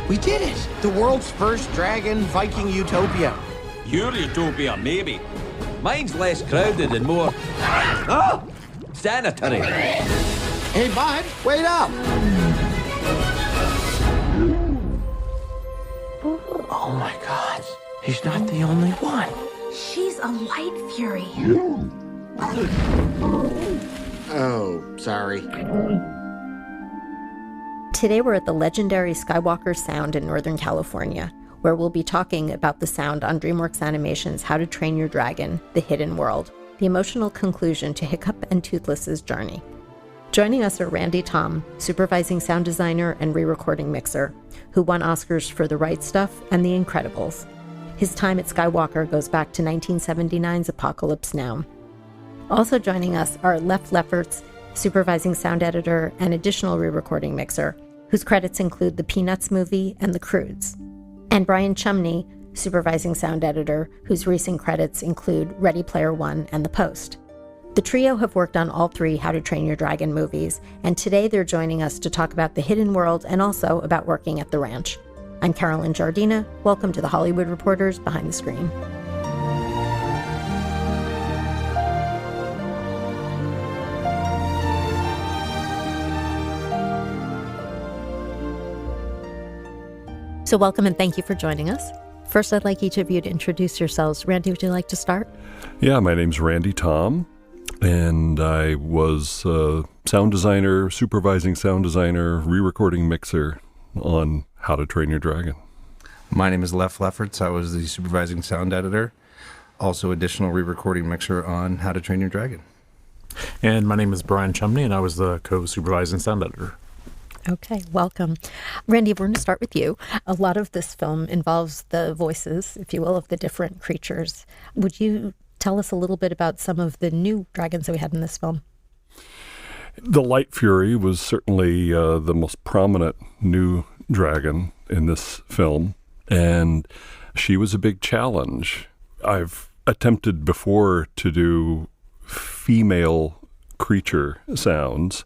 We did it! The world's first dragon Viking utopia. Your utopia, maybe. Mine's less crowded and more... sanitary. Hey, bud, wait up! Oh my God, he's not the only one. She's a light fury. Oh, sorry. Today we're at the legendary Skywalker Sound in Northern California, where we'll be talking about the sound on DreamWorks Animation's How to Train Your Dragon, The Hidden World, the emotional conclusion to Hiccup and Toothless's journey. Joining us are Randy Thom, supervising sound designer and re-recording mixer, who won Oscars for The Right Stuff and The Incredibles. His time at Skywalker goes back to 1979's Apocalypse Now. Also joining us are Lefferts, supervising sound editor and additional re-recording mixer, whose credits include the Peanuts movie and The Croods, and Brian Chumney, supervising sound editor, whose recent credits include Ready Player One and The Post. The trio have worked on all three How to Train Your Dragon movies, and today they're joining us to talk about The Hidden World and also about working at the ranch. I'm Carolyn Jardina. Welcome to the Hollywood Reporters Behind the Screen. So welcome and thank you for joining us. First, I'd like each of you to introduce yourselves. Randy, would you like to start? Yeah, my name's Randy Thom, and I was sound designer, supervising sound designer, re-recording mixer on How to Train Your Dragon. My name is Lefferts. I was the supervising sound editor, also additional re-recording mixer on How to Train Your Dragon. And my name is Brian Chumney, and I was the co-supervising sound editor. Okay, welcome. Randy, we're going to start with you. A lot of this film involves the voices, if you will, of the different creatures. Would you tell us a little bit about some of the new dragons that we had in this film? The Light Fury was certainly the most prominent new dragon in this film, and she was a big challenge. I've attempted before to do female creature sounds,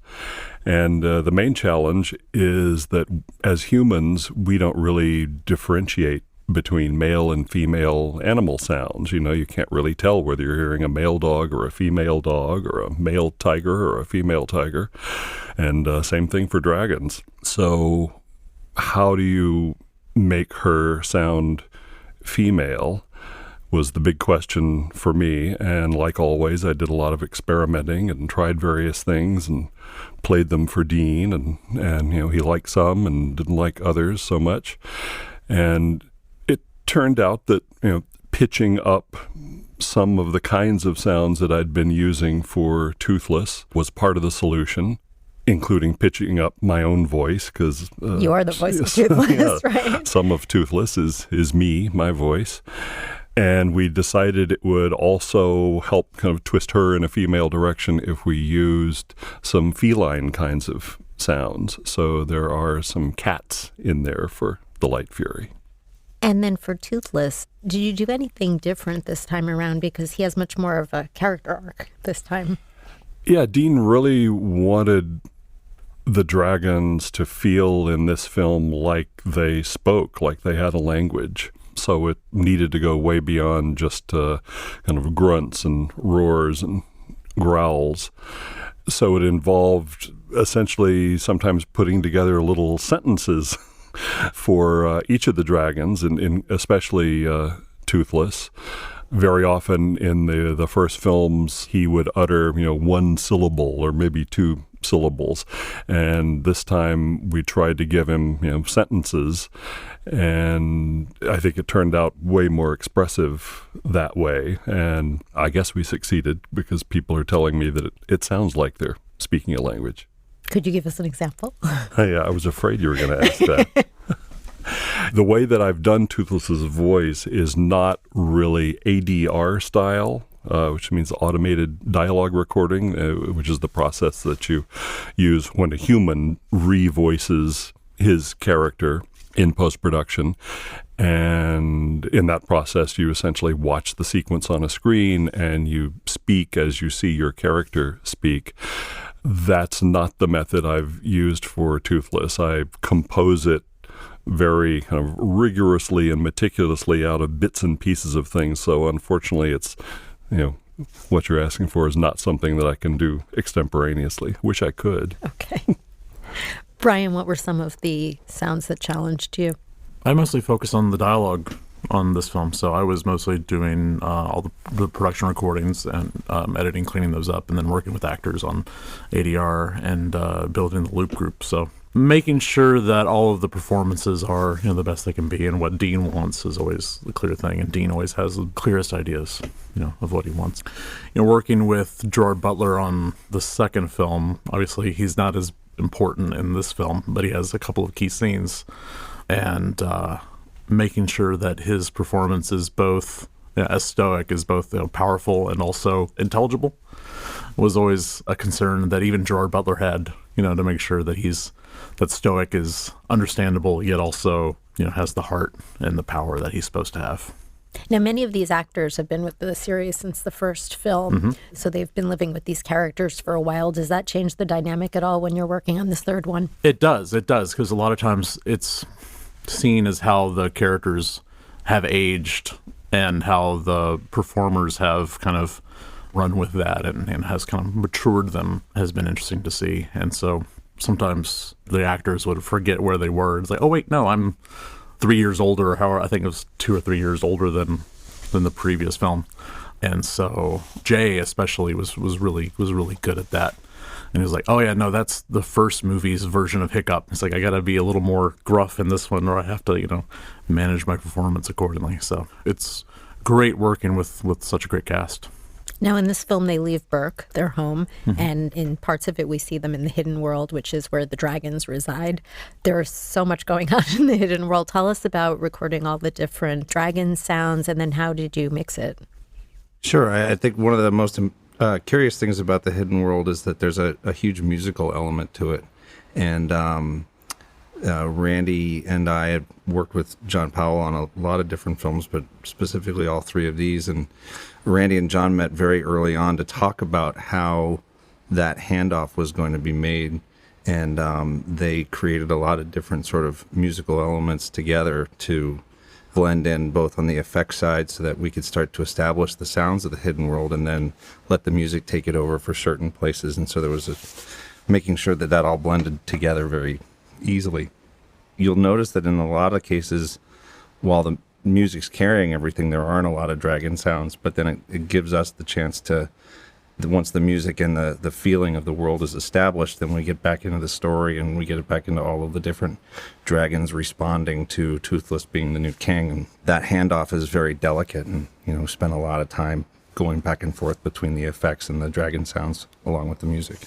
and the main challenge is that as humans, we don't really differentiate between male and female animal sounds. You know, you can't really tell whether you're hearing a male dog or a female dog or a male tiger or a female tiger. And same thing for dragons. So how do you make her sound female was the big question for me. And like always, I did a lot of experimenting and tried various things and played them for Dean. And you know, he liked some and didn't like others so much. And it turned out that, you know, pitching up some of the kinds of sounds that I'd been using for Toothless was part of the solution, including pitching up my own voice, because you are the voice of Toothless, yeah, right? Some of Toothless is me, my voice. And we decided it would also help kind of twist her in a female direction if we used some feline kinds of sounds. So there are some cats in there for the Light Fury. And then for Toothless, did you do anything different this time around? Because he has much more of a character arc this time. Yeah, Dean really wanted the dragons to feel in this film like they spoke, like they had a language. So it needed to go way beyond just kind of grunts and roars and growls. So it involved essentially sometimes putting together little sentences for each of the dragons, and especially Toothless. Very often in the first films, he would utter, you know, one syllable or maybe two syllables. And this time we tried to give him, you know, sentences. And I think it turned out way more expressive that way. And I guess we succeeded because people are telling me that it sounds like they're speaking a language. Could you give us an example? Yeah, I was afraid you were going to ask that. The way that I've done Toothless's voice is not really ADR style, which means automated dialogue recording, which is the process that you use when a human revoices his character in post-production. And in that process, you essentially watch the sequence on a screen and you speak as you see your character speak. That's not the method I've used for Toothless. I compose it very kind of rigorously and meticulously out of bits and pieces of things. So unfortunately, it's, what you're asking for is not something that I can do extemporaneously. Wish I could. Okay. Brian, what were some of the sounds that challenged you? I mostly focus on the dialogue on this film, so I was mostly doing all the production recordings and editing, cleaning those up, and then working with actors on ADR and building the loop group. So making sure that all of the performances are the best they can be, and what Dean wants is always the clear thing, and Dean always has the clearest ideas of what he wants. Working with Gerard Butler on the second film, obviously he's not as important in this film, but he has a couple of key scenes, and making sure that his performance is both as stoic as both powerful and also intelligible was always a concern that even Gerard Butler had, to make sure that that stoic is understandable, yet also, has the heart and the power that he's supposed to have. Now, many of these actors have been with the series since the first film, so they've been living with these characters for a while. Does that change the dynamic at all when you're working on this third one? It does, because a lot of times it's seen as how the characters have aged and how the performers have kind of run with that and has kind of matured them has been interesting to see. And so sometimes the actors would forget where they were. It's like, oh wait, no, I'm 3 years older, or I think it was 2 or 3 years older than the previous film. And so Jay especially was really good at that. And he was like, oh yeah, no, that's the first movie's version of Hiccup. It's like, I got to be a little more gruff in this one, or I have to, manage my performance accordingly. So it's great working with such a great cast. Now, in this film, they leave Burke, their home, and in parts of it, we see them in the hidden world, which is where the dragons reside. There's so much going on in the hidden world. Tell us about recording all the different dragon sounds, and then how did you mix it? Sure. I think one of the most curious things about the hidden world is that there's a huge musical element to it. And Randy and I had worked with John Powell on a lot of different films, but specifically all three of these. And Randy and John met very early on to talk about how that handoff was going to be made. And they created a lot of different sort of musical elements together to blend in both on the effects side so that we could start to establish the sounds of the hidden world and then let the music take it over for certain places. And so there was making sure that all blended together very easily. You'll notice that in a lot of cases, while the music's carrying everything, there aren't a lot of dragon sounds, but then it gives us the chance to, once the music and the feeling of the world is established, then we get back into the story and we get back into all of the different dragons responding to Toothless being the new king. And that handoff is very delicate, and spend a lot of time going back and forth between the effects and the dragon sounds along with the music.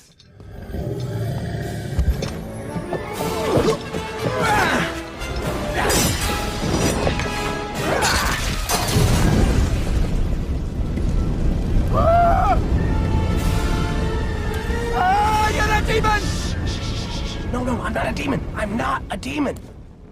No, I'm not a demon. I'm not a demon.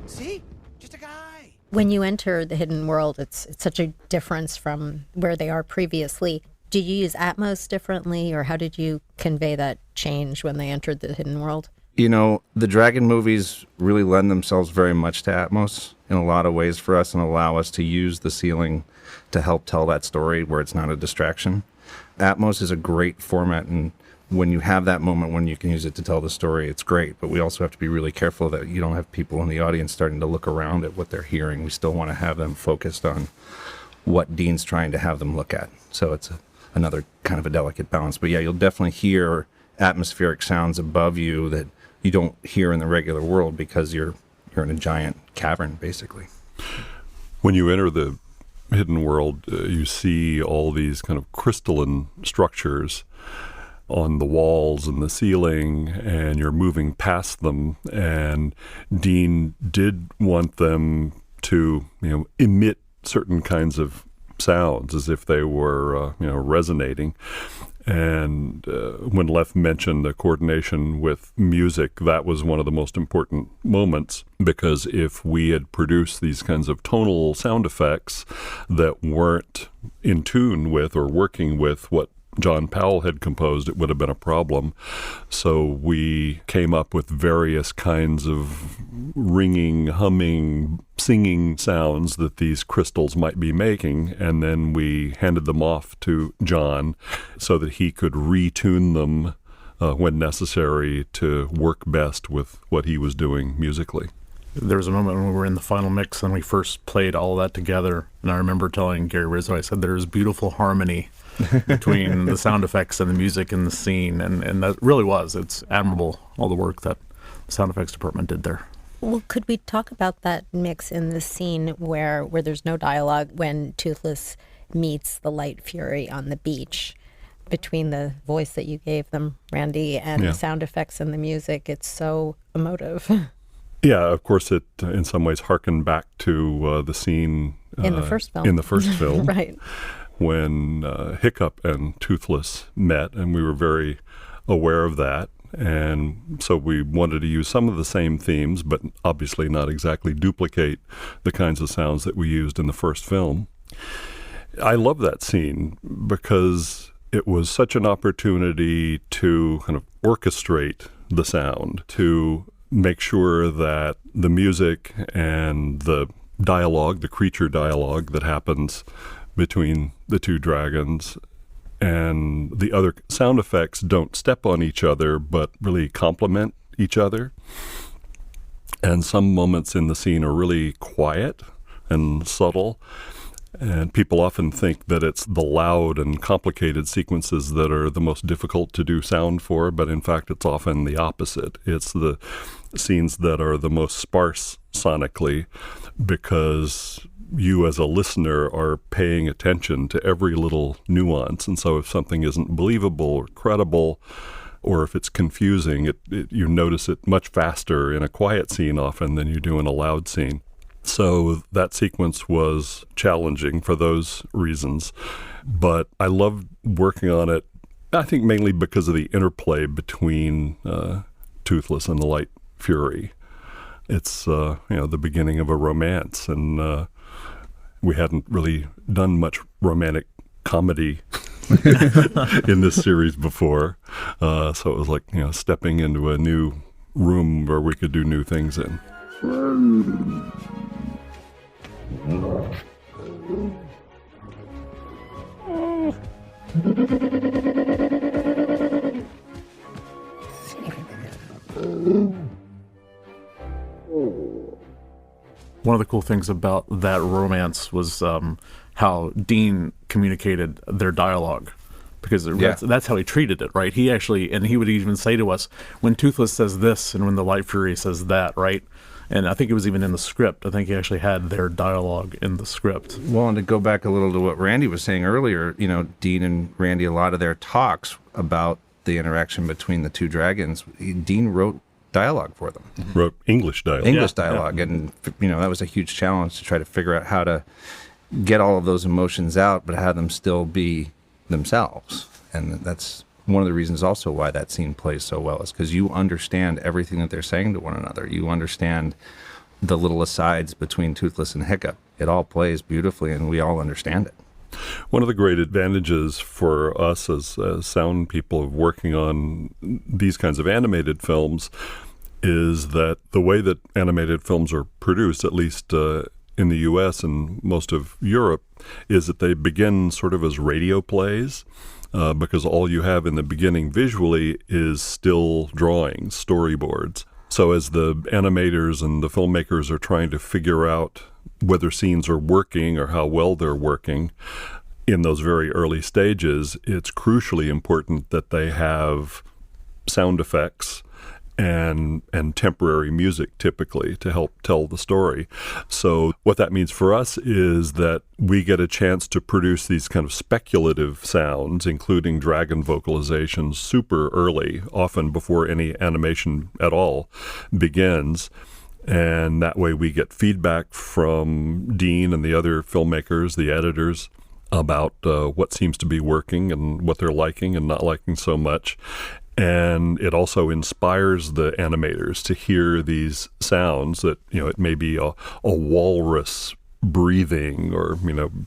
See? Just a guy. When you enter the hidden world, it's such a difference from where they are previously. Did you use Atmos differently, or how did you convey that change when they entered the hidden world? The dragon movies really lend themselves very much to Atmos in a lot of ways for us and allow us to use the ceiling to help tell that story where it's not a distraction. Atmos is a great format, and when you have that moment when you can use it to tell the story, it's great. But we also have to be really careful that you don't have people in the audience starting to look around at what they're hearing. We still want to have them focused on what Dean's trying to have them look at. So it's another kind of a delicate balance. But yeah, you'll definitely hear atmospheric sounds above you that you don't hear in the regular world because you're in a giant cavern, basically. When you enter the hidden world, you see all these kind of crystalline structures on the walls and the ceiling, and you're moving past them. And Dean did want them to, emit certain kinds of sounds as if they were, resonating. And when Leff mentioned the coordination with music, that was one of the most important moments, because if we had produced these kinds of tonal sound effects that weren't in tune with or working with what John Powell had composed, it would have been a problem. So we came up with various kinds of ringing, humming, singing sounds that these crystals might be making, and then we handed them off to John so that he could retune them when necessary to work best with what he was doing musically. There was a moment when we were in the final mix and we first played all of that together, and I remember telling Gary Rizzo, I said, there's beautiful harmony between the sound effects and the music and the scene, and that really was. It's admirable, all the work that the sound effects department did there. Well, could we talk about that mix in the scene where there's no dialogue when Toothless meets the Light Fury on the beach? Between the voice that you gave them, Randy, and the sound effects and the music, it's so emotive. Yeah, of course, it in some ways harkened back to the scene in the first film. Right. When Hiccup and Toothless met, and we were very aware of that. And so we wanted to use some of the same themes, but obviously not exactly duplicate the kinds of sounds that we used in the first film. I love that scene because it was such an opportunity to kind of orchestrate the sound, to make sure that the music and the dialogue, the creature dialogue that happens between the two dragons and the other sound effects don't step on each other, but really complement each other. And some moments in the scene are really quiet and subtle. And people often think that it's the loud and complicated sequences that are the most difficult to do sound for, but in fact it's often the opposite. It's the scenes that are the most sparse sonically because you as a listener are paying attention to every little nuance. And so if something isn't believable or credible, or if it's confusing, you notice it much faster in a quiet scene often than you do in a loud scene. So that sequence was challenging for those reasons, but I loved working on it, I think mainly because of the interplay between Toothless and the Light Fury. It's the beginning of a romance, and we hadn't really done much romantic comedy in this series before, so it was like stepping into a new room where we could do new things in. One of the cool things about that romance was how Dean communicated their dialogue, because that's how he treated it, right? He actually, and he would even say to us, when Toothless says this and when the Light Fury says that, right? And I think it was even in the script. I think he actually had their dialogue in the script. Well, and to go back a little to what Randy was saying earlier, Dean and Randy, a lot of their talks about the interaction between the two dragons, Dean wrote dialogue for them. Wrote English dialogue. And, that was a huge challenge to try to figure out how to get all of those emotions out, but have them still be themselves. And that's one of the reasons also why that scene plays so well, is because you understand everything that they're saying to one another. You understand the little asides between Toothless and Hiccup. It all plays beautifully, and we all understand it. One of the great advantages for us as sound people of working on these kinds of animated films is that the way that animated films are produced, at least in the U.S. and most of Europe, is that they begin sort of as radio plays. Because all you have in the beginning visually is still drawings, storyboards. So as the animators and the filmmakers are trying to figure out whether scenes are working or how well they're working in those very early stages, it's crucially important that they have sound effects and temporary music typically to help tell the story. So what that means for us is that we get a chance to produce these kind of speculative sounds, including dragon vocalizations, super early, often before any animation at all begins. And that way we get feedback from Dean and the other filmmakers, the editors, about what seems to be working and what they're liking and not liking so much. And it also inspires the animators to hear these sounds that, it may be a walrus breathing or,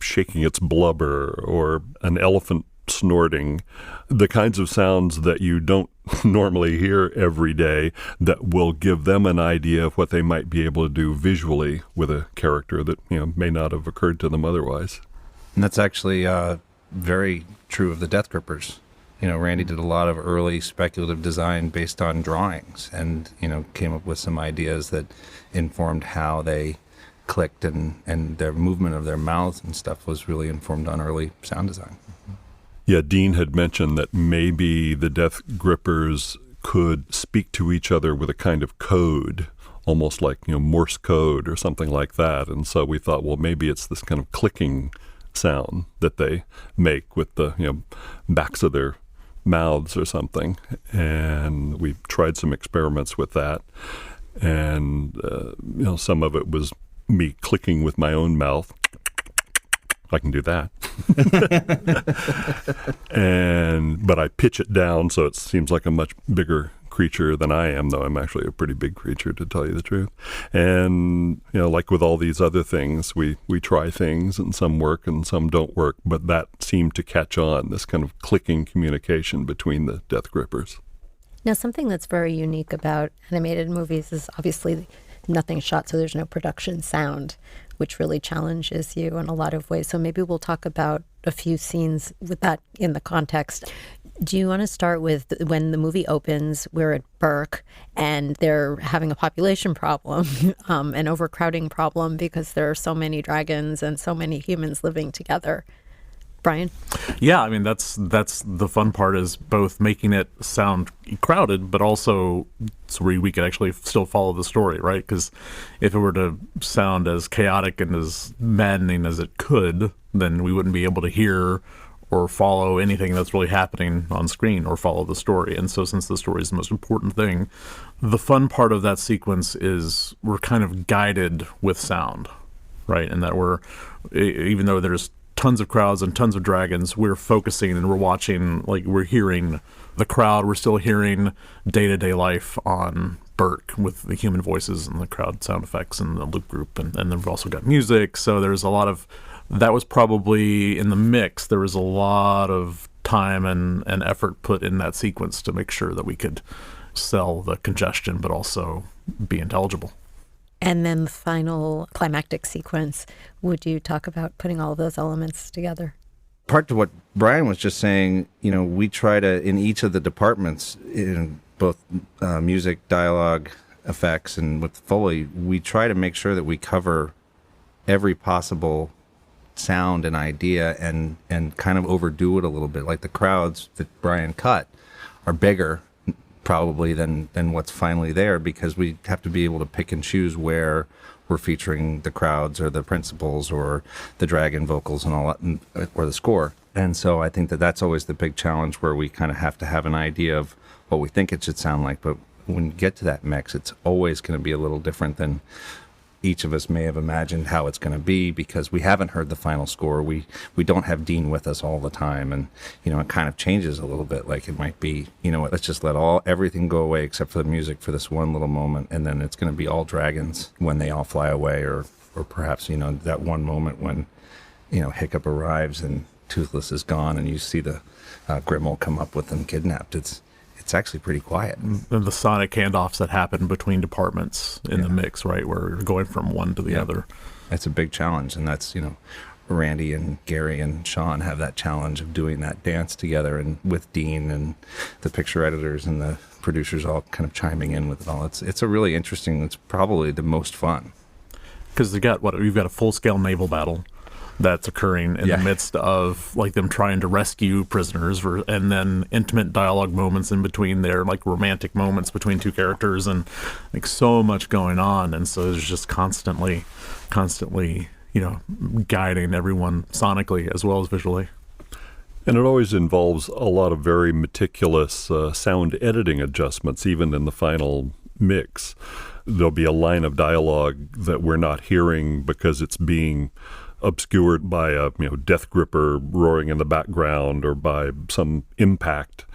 shaking its blubber, or an elephant snorting, the kinds of sounds that you don't normally hear every day that will give them an idea of what they might be able to do visually with a character that may not have occurred to them otherwise. And that's actually very true of the Death Grippers. Randy did a lot of early speculative design based on drawings and, came up with some ideas that informed how they clicked, and their movement of their mouths and stuff was really informed on early sound design. Yeah, Dean had mentioned that maybe the Death Grippers could speak to each other with a kind of code, almost like Morse code or something like that. And so we thought, well, maybe it's this kind of clicking sound that they make with the backs of their mouths or something. And we tried some experiments with that, and some of it was me clicking with my own mouth. I can do that. But I pitch it down so it seems like a much bigger creature than I am, though I'm actually a pretty big creature, to tell you the truth. And, like with all these other things, we try things and some work and some don't work, but that seemed to catch on, this kind of clicking communication between the Death Grippers. Now, something that's very unique about animated movies is obviously nothing shot, so there's no production sound, which really challenges you in a lot of ways. So maybe we'll talk about a few scenes with that in the context. Do you want to start with when the movie opens, we're at Burke, and they're having a population problem, an overcrowding problem, because there are so many dragons and so many humans living together. Brian? Yeah, I mean, that's the fun part, is both making it sound crowded, but also so we could actually still follow the story, right? Because if it were to sound as chaotic and as maddening as it could, then we wouldn't be able to hear or follow anything that's really happening on screen or follow the story. And so since the story is the most important thing, the fun part of that sequence is we're kind of guided with sound, right? And that even though there's tons of crowds and tons of dragons, we're focusing and we're watching, like we're hearing the crowd, we're still hearing day-to-day life on Burke with the human voices and the crowd sound effects and the loop group, and then we've also got music. So there's a lot of, that was probably in the mix, there was a lot of time and effort put in that sequence to make sure that we could sell the congestion but also be intelligible. And then the final climactic sequence, would you talk about putting all of those elements together? Part to what Brian was just saying, we try to, in each of the departments, in both music, dialogue, effects, and with Foley, we try to make sure that we cover every possible sound and idea and kind of overdo it a little bit. Like the crowds that Brian cut are bigger probably than what's finally there, because we have to be able to pick and choose where we're featuring the crowds or the principals or the dragon vocals and all that, or the score. And so I think that that's always the big challenge, where we kind of have to have an idea of what we think it should sound like. But when you get to that mix, it's always going to be a little different than each of us may have imagined how it's going to be, because we haven't heard the final score. We don't have Dean with us all the time, and it kind of changes a little bit. Like it might be, let's just let everything go away except for the music for this one little moment, and then it's going to be all dragons when they all fly away, or perhaps that one moment when Hiccup arrives and Toothless is gone, and you see the Grimmel come up with them kidnapped. It's actually pretty quiet. And the sonic handoffs that happen between departments in the mix, right, where you're going from one to the other. That's a big challenge, and that's, Randy and Gary and Sean have that challenge of doing that dance together, and with Dean and the picture editors and the producers all kind of chiming in with it all. It's a really interesting, it's probably the most fun. Because you've got a full-scale naval battle that's occurring in the midst of like them trying to rescue prisoners, and then intimate dialogue moments in between there, like romantic moments between two characters, and like so much going on. And so there's just constantly guiding everyone sonically as well as visually. And it always involves a lot of very meticulous sound editing adjustments, even in the final mix. There'll be a line of dialogue that we're not hearing because it's being obscured by a Death Gripper roaring in the background or by some impact.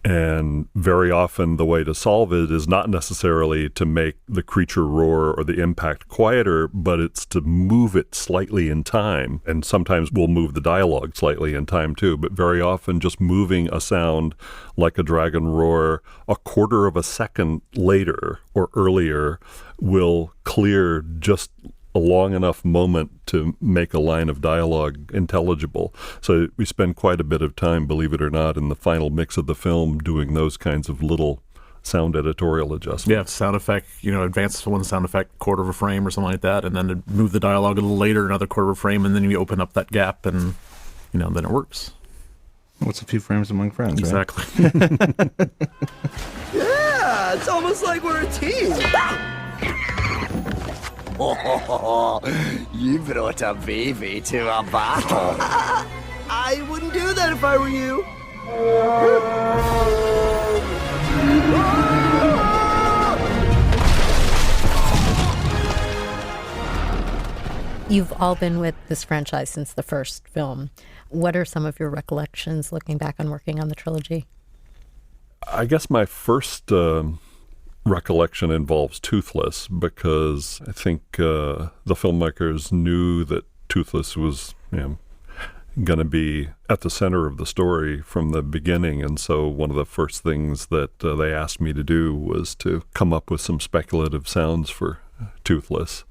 And very often the way to solve it is not necessarily to make the creature roar or the impact quieter, but it's to move it slightly in time. And sometimes we'll move the dialogue slightly in time too, but very often just moving a sound like a dragon roar a quarter of a second later or earlier will clear just a long enough moment to make a line of dialogue intelligible. So we spend quite a bit of time, believe it or not, in the final mix of the film doing those kinds of little sound editorial adjustments. Yeah, sound effect, advance one sound effect, quarter of a frame or something like that, and then to move the dialogue a little later, another quarter of a frame, and then you open up that gap, and then it works. What's a few frames among friends, Exactly. Right? Yeah, it's almost like we're a team. You brought a baby to a battle. I wouldn't do that if I were you. You've all been with this franchise since the first film. What are some of your recollections looking back on working on the trilogy? I guess my first recollection involves Toothless, because I think the filmmakers knew that Toothless was going to be at the center of the story from the beginning. And so one of the first things that they asked me to do was to come up with some speculative sounds for Toothless.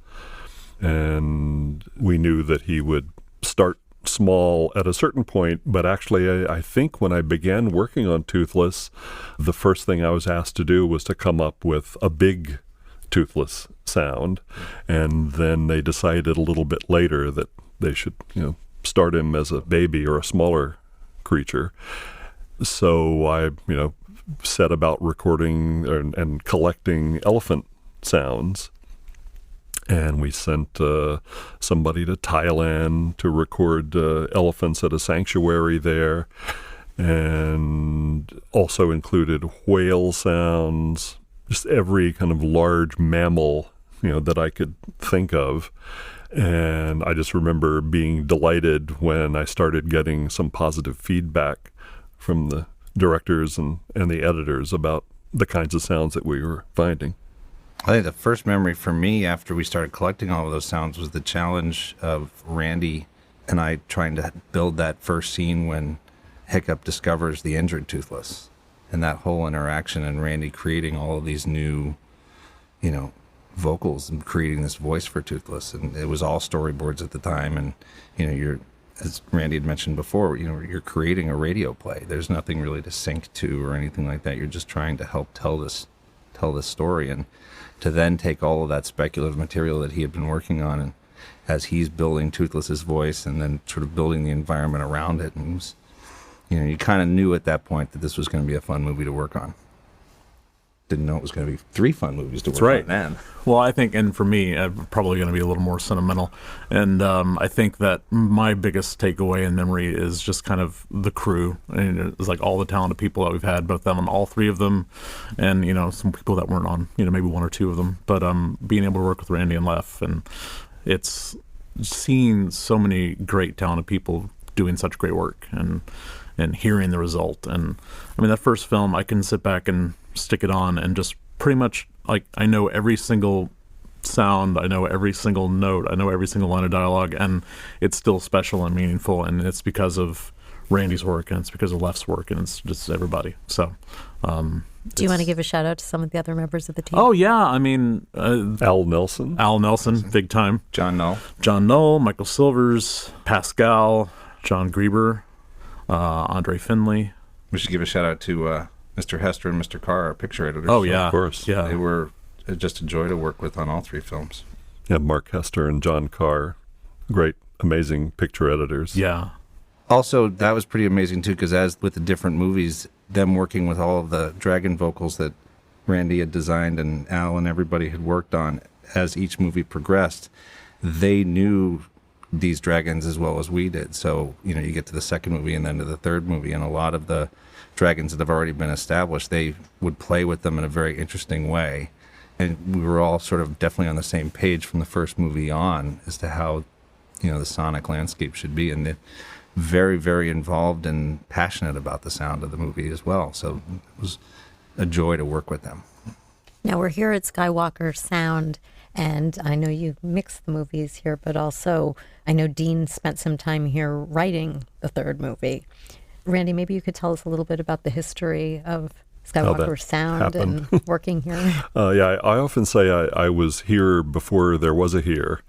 And we knew that he would start small at a certain point, but actually I think when I began working on Toothless, the first thing I was asked to do was to come up with a big Toothless sound, and then they decided a little bit later that they should start him as a baby or a smaller creature. So I set about recording and collecting elephant sounds. And we sent somebody to Thailand to record elephants at a sanctuary there, and also included whale sounds, just every kind of large mammal, that I could think of. And I just remember being delighted when I started getting some positive feedback from the directors and the editors about the kinds of sounds that we were finding. I think the first memory for me after we started collecting all of those sounds was the challenge of Randy and I trying to build that first scene when Hiccup discovers the injured Toothless, and that whole interaction, and Randy creating all of these new, vocals and creating this voice for Toothless. And it was all storyboards at the time. And, you're, as Randy had mentioned before, you're creating a radio play. There's nothing really to sync to or anything like that. You're just trying to help tell this story. And to then take all of that speculative material that he had been working on, and as he's building Toothless's voice and then sort of building the environment around it, and it was, you kind of knew at that point that this was going to be a fun movie to work on. Didn't know it was going to be 3 fun movies to work on then. Well, I think, and for me, I'm probably going to be a little more sentimental. And I think that my biggest takeaway in memory is just kind of the crew. And it's like all the talented people that we've had, both them on all 3 of them, and, some people that weren't on, maybe 1 or 2 of them. But being able to work with Randy and Leff, and it's seeing so many great talented people doing such great work and hearing the result. And I mean, that first film, I can sit back and stick it on and just pretty much, like, I know every single sound, I know every single note, I know every single line of dialogue, and it's still special and meaningful, and it's because of Randy's work, and it's because of Leff's work, and it's just everybody. So do you want to give a shout out to some of the other members of the team? Oh yeah, I mean Al Nelson, big time. John Null, Michael Silvers, Pascal, John Grieber, Andre Finley. We should give a shout out to Mr. Hester and Mr. Carr, our picture editors. Oh yeah, of course. Yeah, they were just a joy to work with on all 3 films. Yeah, Mark Hester and John Carr, great, amazing picture editors. Yeah. Also, that was pretty amazing too, because as with the different movies, them working with all of the dragon vocals that Randy had designed and Al and everybody had worked on, as each movie progressed, they knew these dragons as well as we did. So, you get to the second movie and then to the third movie, and a lot of the dragons that have already been established, they would play with them in a very interesting way. And we were all sort of definitely on the same page from the first movie on as to how, the sonic landscape should be. And very, very involved and passionate about the sound of the movie as well. So it was a joy to work with them. Now we're here at Skywalker Sound, and I know you mixed the movies here, but also I know Dean spent some time here writing the third movie. Randy, maybe you could tell us a little bit about the history of Skywalker Sound happened. and working here. Yeah, I often say I was here before there was a here,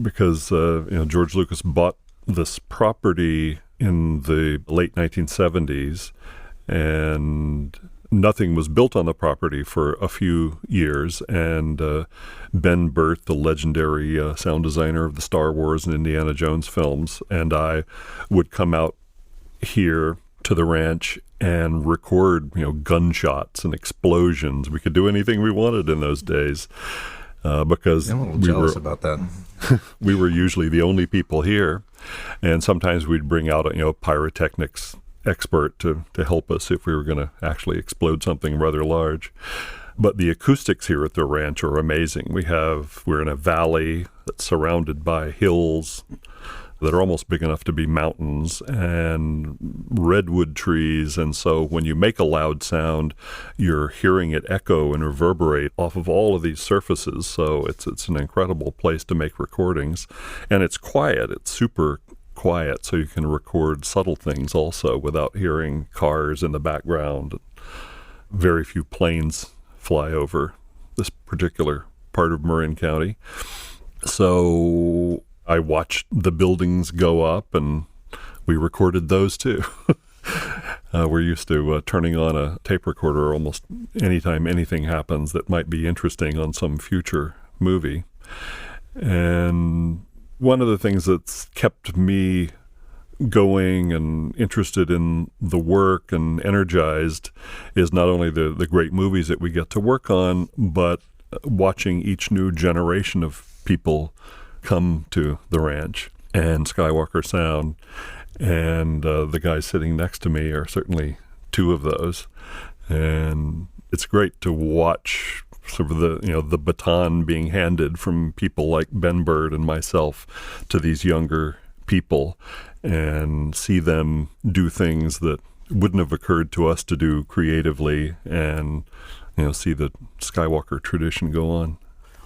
because George Lucas bought this property in the late 1970s, and nothing was built on the property for a few years, and Ben Burtt, the legendary sound designer of the Star Wars and Indiana Jones films, and I would come out here to the ranch and record, gunshots and explosions. We could do anything we wanted in those days because I'm a little jealous about that. we were usually the only people here, and sometimes we'd bring out a pyrotechnics expert to help us if we were going to actually explode something rather large. But the acoustics here at the ranch are amazing. We're in a valley that's surrounded by hills that are almost big enough to be mountains, and redwood trees. And so when you make a loud sound, you're hearing it echo and reverberate off of all of these surfaces. So it's an incredible place to make recordings. And it's quiet. It's super quiet, so you can record subtle things also without hearing cars in the background. Very few planes fly over this particular part of Marin County. So I watched the buildings go up, and we recorded those too. We're used to turning on a tape recorder almost anytime anything happens that might be interesting on some future movie. And one of the things that's kept me going and interested in the work and energized is not only the great movies that we get to work on, but watching each new generation of people come to the ranch and Skywalker Sound. And the guys sitting next to me are certainly two of those. And it's great to watch sort of the baton being handed from people like Ben Burtt and myself to these younger people, and see them do things that wouldn't have occurred to us to do creatively, and see the Skywalker tradition go on.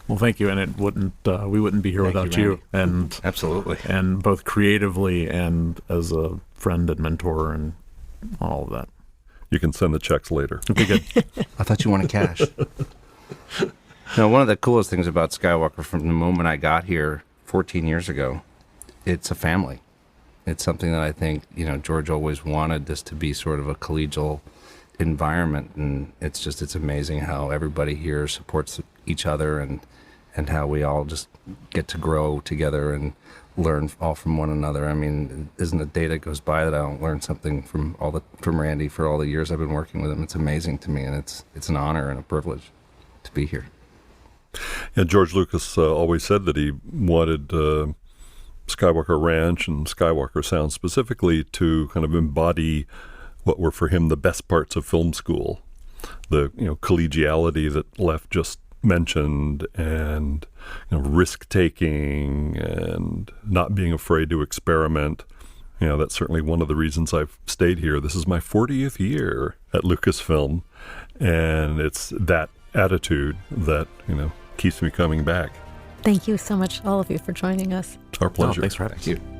Well, thank you, and it wouldn't we wouldn't be here without you. And absolutely, and both creatively and as a friend and mentor and all of that. You can send the checks later. Okay, good. I thought you wanted cash. No, one of the coolest things about Skywalker from the moment I got here 14 years ago, it's a family. It's something that I think, George always wanted this to be sort of a collegial environment. And it's amazing how everybody here supports each other, and how we all just get to grow together and learn all from one another. I mean, isn't a day that goes by that I don't learn something from Randy for all the years I've been working with him. It's amazing to me, and it's an honor and a privilege to be here. Yeah, George Lucas always said that he wanted Skywalker Ranch and Skywalker Sound specifically to kind of embody what were for him the best parts of film school. The collegiality that Leff just mentioned, and risk-taking and not being afraid to experiment. That's certainly one of the reasons I've stayed here. This is my 40th year at Lucasfilm, and it's that attitude that keeps me coming back. Thank you so much, all of you, for joining us. It's our pleasure. Thanks for having us. Thank you.